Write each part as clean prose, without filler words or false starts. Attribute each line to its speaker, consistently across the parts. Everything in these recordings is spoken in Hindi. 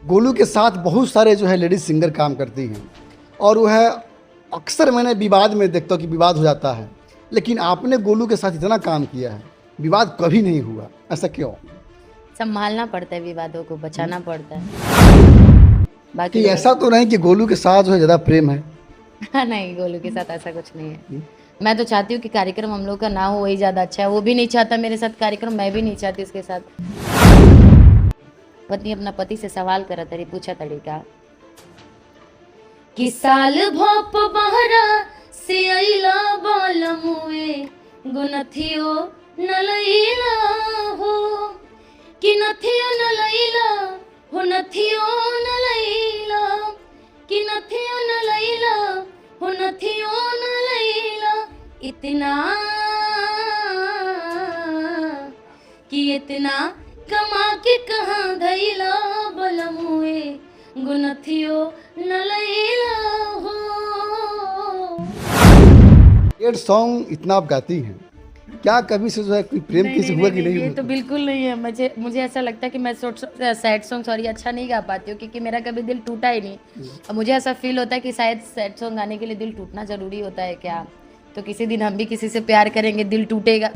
Speaker 1: गोलू के साथ बहुत सारे जो है लेडीज सिंगर काम करती हैं और वो है अक्सर मैंने विवाद में देखता हूँ कि विवाद हो जाता है, लेकिन आपने गोलू के साथ इतना काम किया है, विवाद कभी नहीं हुआ, ऐसा क्यों?
Speaker 2: संभालना पड़ता है, विवादों को बचाना पड़ता है। बाकी
Speaker 1: कि ऐसा तो नहीं कि गोलू के साथ जो है ज़्यादा प्रेम है?
Speaker 2: नहीं, गोलू के साथ ऐसा कुछ नहीं है। मैं तो चाहती हूँ कि कार्यक्रम हम लोग का ना हो, वही ज़्यादा अच्छा है। वो भी नहीं चाहता मेरे साथ कार्यक्रम, मैं भी नहीं चाहती उसके साथ। पत्नी अपना पति से सवाल करा तरी पूछा तरीका कि साल भोप बहरा से अइला बालमुए गुनथियो नलैला हो कि नथियो नलैला हो नथियो नलैला कि नथियो नलैला हो नथियो नलैला इतना कि इतना कमा के कहाँ धैला बलमुए गुनथियो नलैला हो।
Speaker 1: ये सॉन्ग इतना आप गाती हैं, क्या कभी से जो है कोई प्रेम किसी हुआ कि नहीं
Speaker 2: ये
Speaker 1: हुआ?
Speaker 2: तो बिल्कुल नहीं है। मुझे ऐसा लगता है कि मैं सैड सॉन्ग अच्छा नहीं गा पाती हूँ, क्योंकि मेरा कभी दिल टूटा ही नहीं। अब मुझे ऐसा फील होता है कि शायद सैड सॉन्ग गाने के लिए दिल टूटना ज़रूरी होता है क्या? तो किसी दिन हम भी किसी से प्यार करेंगे, दिल टूटेगा।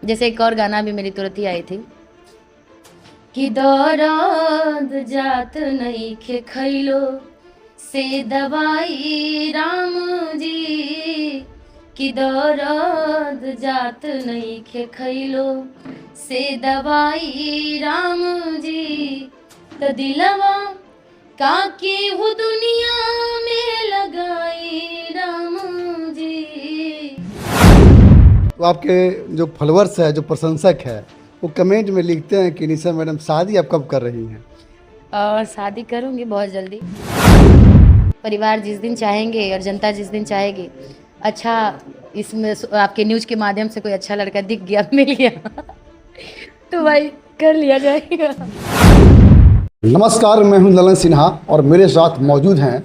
Speaker 2: जैसे एक और गाना भी मेरी तुरंत ही आई थी कि दर्द जात नहीं खे खैलो से दवाई राम जी कि दर्द जात नहीं खे खैलो से दवाई राम जी तो दिलवा काके हो दुनिया में लगाई राम जी।
Speaker 1: तो आपके जो फॉलोअर्स है, जो प्रशंसक है, वो कमेंट में लिखते हैं कि निशा मैडम शादी आप कब कर रही हैं?
Speaker 2: और शादी करूंगी बहुत जल्दी। परिवार जिस दिन चाहेंगे और जनता जिस दिन चाहेगी। अच्छा, इसमें आपके न्यूज़ के माध्यम से कोई अच्छा लड़का दिख गया, मिल गया तो भाई कर लिया जाएगा।
Speaker 1: नमस्कार, मैं हूं ललन सिन्हा और मेरे साथ मौजूद हैं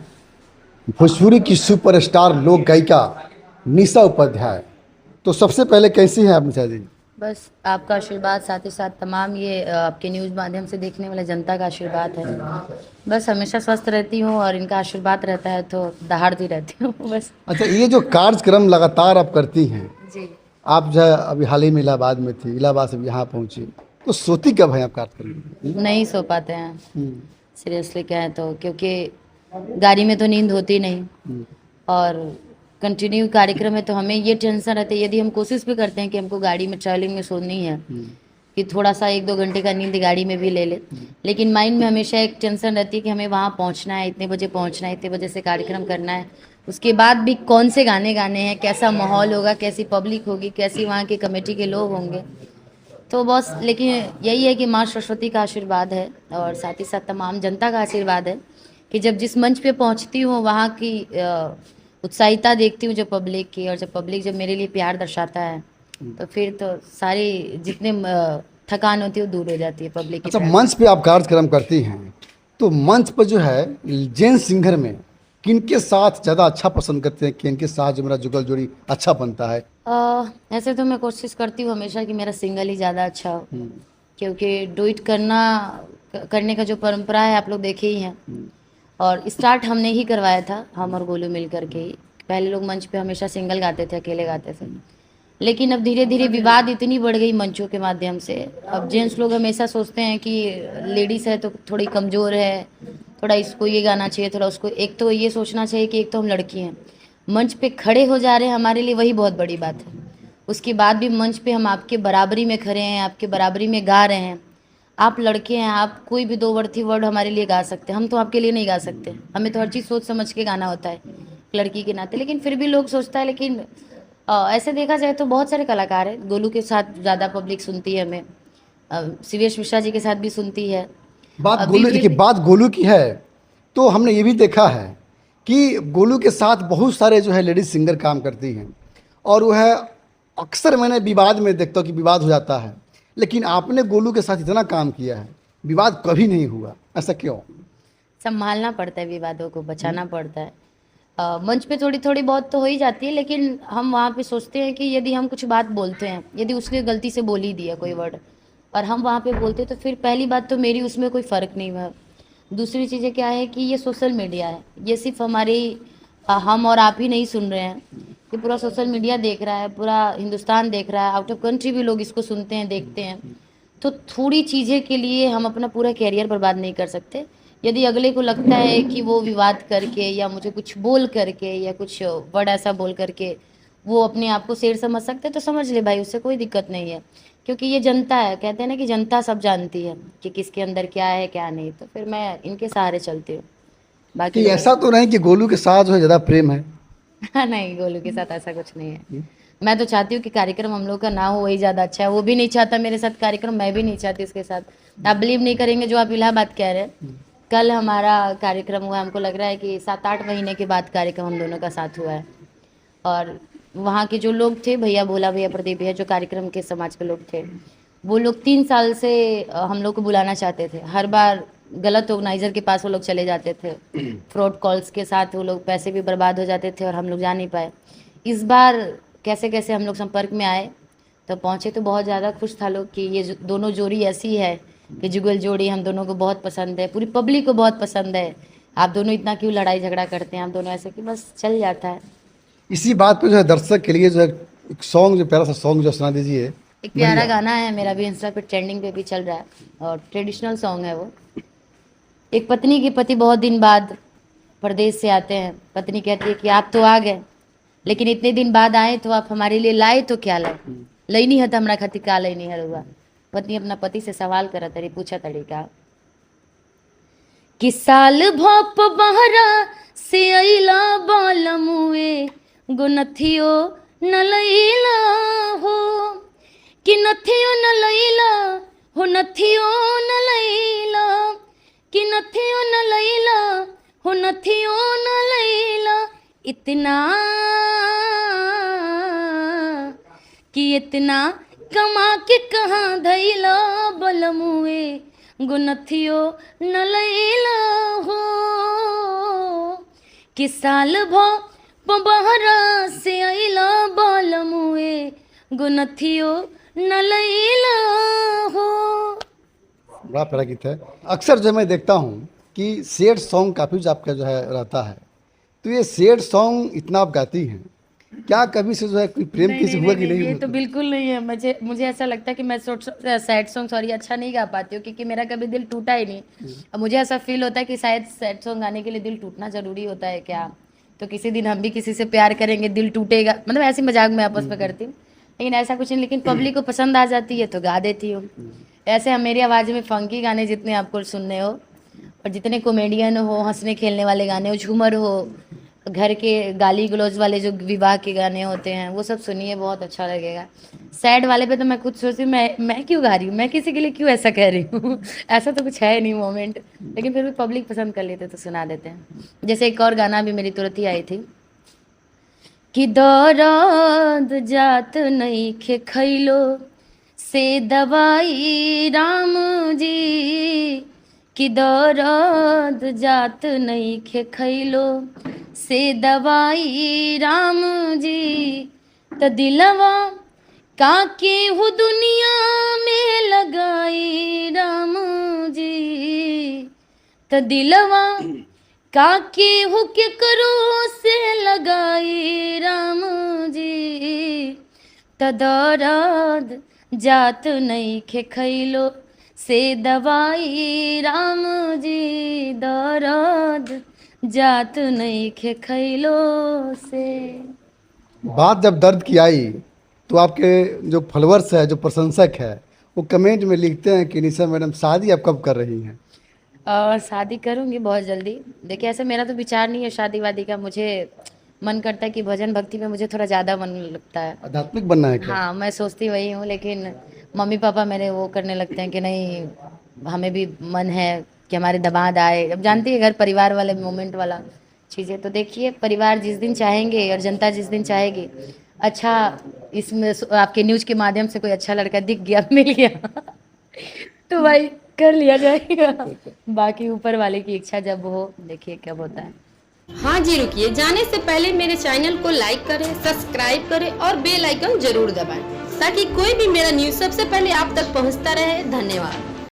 Speaker 1: भोजपुरी की सुपरस्टार लोक गायिका निशा उपाध्याय। तो सबसे पहले कैसी हैं आप निशा जी?
Speaker 2: बस आपका आशीर्वाद, साथ ही साथ तमाम ये आपके न्यूज़ माध्यम से देखने वाले जनता का आशीर्वाद है। बस हमेशा स्वस्थ रहती हूँ और इनका आशीर्वाद रहता है तो दहाड़ती रहती हूँ बस।
Speaker 1: अच्छा, ये जो कार्यक्रम लगातार आप करती हैं,
Speaker 2: जी,
Speaker 1: आप जो है अभी हाल ही में इलाहाबाद में थी, इलाहाबाद से यहाँ पहुँची, तो सोती कब है आप कार्यक्रम?
Speaker 2: नहीं सो पाते हैं सीरियसली क्या है तो, क्योंकि गाड़ी में तो नींद होती नहीं और कंटिन्यू कार्यक्रम है तो हमें ये टेंशन रहती है। यदि हम कोशिश भी करते हैं कि हमको गाड़ी में ट्रैवलिंग में सोनी है कि थोड़ा सा 1-2 घंटे का नींद गाड़ी में भी ले ले, लेकिन माइंड में हमेशा एक टेंशन रहती है कि हमें वहाँ पहुँचना है, इतने बजे पहुँचना है, इतने बजे से कार्यक्रम करना है। उसके बाद भी कौन से गाने गाने हैं, कैसा माहौल होगा, कैसी पब्लिक होगी, कैसी वहाँ की कमेटी के लोग होंगे। तो बस लेकिन यही है कि माँ सरस्वती का आशीर्वाद है और साथ ही साथ तमाम जनता का आशीर्वाद है कि जब जिस मंच पे पहुँचती हूँ वहाँ की उत्साहिता देखती हूँ जो पब्लिक की, और जब पब्लिक जब मेरे लिए प्यार दर्शाता है तो फिर तो सारी जितने थकान होती है वो दूर हो जाती है पब्लिक की
Speaker 1: अच्छा,
Speaker 2: प्यार
Speaker 1: मंच पे आप कार्यक्रम करती हैं, तो मंच पर जो है जेंट्स सिंगर में किनके साथ ज़्यादा अच्छा पसंद करते हैं, किनके साथ जो मेरा जुगल जोड़ी अच्छा बनता है?
Speaker 2: ऐसे तो मैं कोशिश करती हूँ हमेशा कि मेरा सिंगल ही ज़्यादा अच्छा हो, क्योंकि डुइट करने का जो परंपरा है आप लोग देखे ही हैं। और स्टार्ट हमने ही करवाया था, हम और गोलू मिल करके ही। पहले लोग मंच पे हमेशा सिंगल गाते थे, अकेले गाते थे, लेकिन अब धीरे धीरे विवाद इतनी बढ़ गई मंचों के माध्यम से। अब जेंट्स लोग हमेशा सोचते हैं कि लेडीज़ है तो थोड़ी कमज़ोर है, थोड़ा इसको ये गाना चाहिए, थोड़ा उसको। एक तो ये सोचना चाहिए कि एक तो हम लड़की हैं, मंच पे खड़े हो जा रहे हैं, हमारे लिए वही बहुत बड़ी बात है। उसके बाद भी मंच पे हम आपके बराबरी में खड़े हैं, आपके बराबरी में गा रहे हैं। आप लड़के हैं, आप कोई भी 2 वर्थी वर्ड हमारे लिए गा सकते हैं, हम तो आपके लिए नहीं गा सकते। हमें तो हर चीज़ सोच समझ के गाना होता है लड़की के नाते। लेकिन फिर भी लोग सोचता है, लेकिन ऐसे देखा जाए तो बहुत सारे कलाकार हैं। गोलू के साथ ज़्यादा पब्लिक सुनती है हमें, शिवेश मिश्रा जी के साथ भी सुनती है।
Speaker 1: बात गोलू, देखिए बात गोलू की है तो हमने ये भी देखा है कि गोलू के साथ बहुत सारे जो है लेडीज सिंगर काम करती हैं और वो है अक्सर मैंने विवाद में देखता हूँ कि विवाद हो जाता है, लेकिन आपने गोलू के साथ इतना काम किया है, विवाद कभी नहीं हुआ, ऐसा क्यों?
Speaker 2: संभालना पड़ता है, विवादों को बचाना पड़ता है। मंच पे थोड़ी थोड़ी बहुत तो हो ही जाती है, लेकिन हम वहाँ पे सोचते हैं कि यदि हम कुछ बात बोलते हैं, यदि उसने गलती से बोल ही दिया कोई वर्ड, और हम वहाँ पे बोलते, तो फिर पहली बात तो मेरी उसमें कोई फ़र्क नहीं हुआ। दूसरी चीज़ें क्या है कि ये सोशल मीडिया है, ये सिर्फ हमारे हम और आप ही नहीं सुन रहे हैं, ये पूरा सोशल मीडिया देख रहा है, पूरा हिंदुस्तान देख रहा है, आउट ऑफ कंट्री भी लोग इसको सुनते हैं, देखते हैं। तो थोड़ी चीज़ें के लिए हम अपना पूरा कैरियर बर्बाद नहीं कर सकते। यदि अगले को लगता है कि वो विवाद करके या मुझे कुछ बोल करके या कुछ वर्ड ऐसा बोल करके वो अपने आप को शेर समझ सकते हैं, तो समझ ले भाई, उससे कोई दिक्कत नहीं है। क्योंकि ये जनता है, कहते हैं ना कि जनता सब जानती है कि किसके अंदर क्या है क्या नहीं। तो फिर मैं इनके सहारे चलती हूँ, बाकी
Speaker 1: कि
Speaker 2: लोग
Speaker 1: ऐसा तो नहीं कि गोलू के साथ जो है ज़्यादा प्रेम है?
Speaker 2: नहीं, गोलू के साथ ऐसा कुछ नहीं है। मैं तो चाहती हूँ कि कार्यक्रम हम लोग का ना हो, वही ज़्यादा अच्छा है। वो भी नहीं चाहता मेरे साथ कार्यक्रम, मैं भी नहीं चाहती उसके साथ। आप बिलीव नहीं करेंगे जो आप इलाहाबाद कह रहे हैं, कल हमारा कार्यक्रम हुआ, हमको लग रहा है कि 7-8 महीने के बाद कार्यक्रम हम दोनों का साथ हुआ है। और वहाँ के जो लोग थे, भैया भोला भैया, प्रदीप भैया, जो कार्यक्रम के समाज के लोग थे, वो लोग 3 साल से हम लोग को बुलाना चाहते थे। हर बार गलत ऑर्गेनाइज़र के पास वो लोग चले जाते थे, फ्रॉड कॉल्स के साथ वो लोग, पैसे भी बर्बाद हो जाते थे और हम लोग जा नहीं पाए। इस बार कैसे कैसे हम लोग संपर्क में आए, तो पहुँचे तो बहुत ज़्यादा खुश था लोग कि ये दोनों जोड़ी ऐसी है कि जुगल जोड़ी हम दोनों को बहुत पसंद है, पूरी पब्लिक को बहुत पसंद है। आप दोनों इतना क्यों लड़ाई झगड़ा करते हैं, आप दोनों ऐसे, कि बस चल जाता है।
Speaker 1: इसी बात पे जो है दर्शक के लिए जो है एक सॉन्ग, जो प्यारा सा सॉन्ग जो सुना दीजिए।
Speaker 2: एक प्यारा गाना है मेरा, भी इंस्टा पे ट्रेंडिंग पे भी चल रहा है और ट्रेडिशनल सॉन्ग है वो। एक पत्नी के पति बहुत दिन बाद परदेश से आते हैं। पत्नी कहती है कि आप तो आ गए, लेकिन इतने दिन बाद आए तो आप हमारे लिए लाए तो क्या लाए, लई नहीं है तो हमारा खातिर का लई नहीं है हुआ। पत्नी अपना पति से सवाल करा तरी, पूछा तरीका कि साल भोप बहरा से अइला बालमुए गुनथियो न लैला हो, कि नथियो न लैला हो, नथियो न लैला, कि नथियो न लैला हो, नथियो न लैला, इतना कि इतना कमा के कहाँ धैला बलमुए गुनथियो न लैला हो, कि साल भो बहरा से अइला बालमुए गुनथियो न लैला हो।
Speaker 1: बड़ा प्यारा गीत है। अक्सर जो मैं देखता हूँ कि सैड सॉन्ग काफ़ी जो आपका जो है रहता है, तो ये सैड सॉन्ग इतना आप गाती हैं, क्या कभी से जो है कोई प्रेम किसी हुआ कि नहीं
Speaker 2: ये
Speaker 1: हुआ?
Speaker 2: तो बिल्कुल नहीं है। मुझे ऐसा लगता है कि मैं सैड सॉन्ग सॉरी अच्छा नहीं गा पाती हूँ, क्योंकि मेरा कभी दिल टूटा ही नहीं। अब मुझे ऐसा फील होता है कि शायद सैड सॉन्ग गाने के लिए दिल टूटना ज़रूरी होता है क्या? तो किसी दिन हम भी किसी से प्यार करेंगे, दिल टूटेगा, मतलब ऐसी मजाक में आपस में करती हूँ, लेकिन ऐसा कुछ नहीं। लेकिन पब्लिक को पसंद आ जाती है तो गा देती हूँ। ऐसे हम मेरी आवाज़ में फंकी गाने जितने आपको सुनने हो और जितने कॉमेडियन हो, हंसने खेलने वाले गाने हो, झूमर हो, घर के गाली गलौज वाले जो विवाह के गाने होते हैं, वो सब सुनिए, बहुत अच्छा लगेगा। सैड वाले पे तो मैं खुद सोचती हूँ, मैं क्यों गा रही हूँ, मैं किसी के लिए क्यों ऐसा कह रही हूँ ऐसा तो कुछ है नहीं मोमेंट, लेकिन फिर भी पब्लिक पसंद कर लेते तो सुना देते हैं। जैसे एक और गाना भी मेरी तुरंत ही आई थी कि दर्द जात नहीं खे खैलो से दवाई राम जी, कि दर्द जात नहीं खे खैलो से दवाई राम जी, त दिलवा काके हो दुनिया में लगाई राम जी, त दिलवा काके हो के करो से लगाई राम जी, त दर्द जात नहीं खे खैलो से दवाई राम जी, दर्द जात नहीं खे खैलो से।
Speaker 1: बात जब दर्द की आई तो आपके जो फॉलोअर्स है, जो प्रशंसक है, वो कमेंट में लिखते हैं कि निशा मैडम शादी आप कब कर रही हैं?
Speaker 2: और शादी करूँगी बहुत जल्दी। देखिए ऐसे मेरा तो विचार नहीं है शादी वादी का, मुझे मन करता है कि भजन भक्ति में मुझे थोड़ा ज़्यादा मन लगता है।
Speaker 1: आध्यात्मिक बनना है क्या?
Speaker 2: हाँ, मैं सोचती वही हूँ, लेकिन मम्मी पापा मेरे वो करने लगते हैं कि नहीं, हमें भी मन है कि हमारे दामाद आए। अब जानती है घर परिवार वाले मोमेंट वाला चीज़ें, तो देखिए परिवार जिस दिन चाहेंगे और जनता जिस दिन चाहेगी। अच्छा, इसमें आपके न्यूज़ के माध्यम से कोई अच्छा लड़का दिख गया, मिल गया तो भाई कर लिया जाएगा, बाकी ऊपर वाले की इच्छा जब हो, देखिए कब होता है।
Speaker 3: हाँ जी, रुकिए, जाने से पहले मेरे चैनल को लाइक करें, सब्सक्राइब करें और बेल आइकन जरूर दबाएं ताकि कोई भी मेरा न्यूज़ सबसे पहले आप तक पहुंचता रहे। धन्यवाद।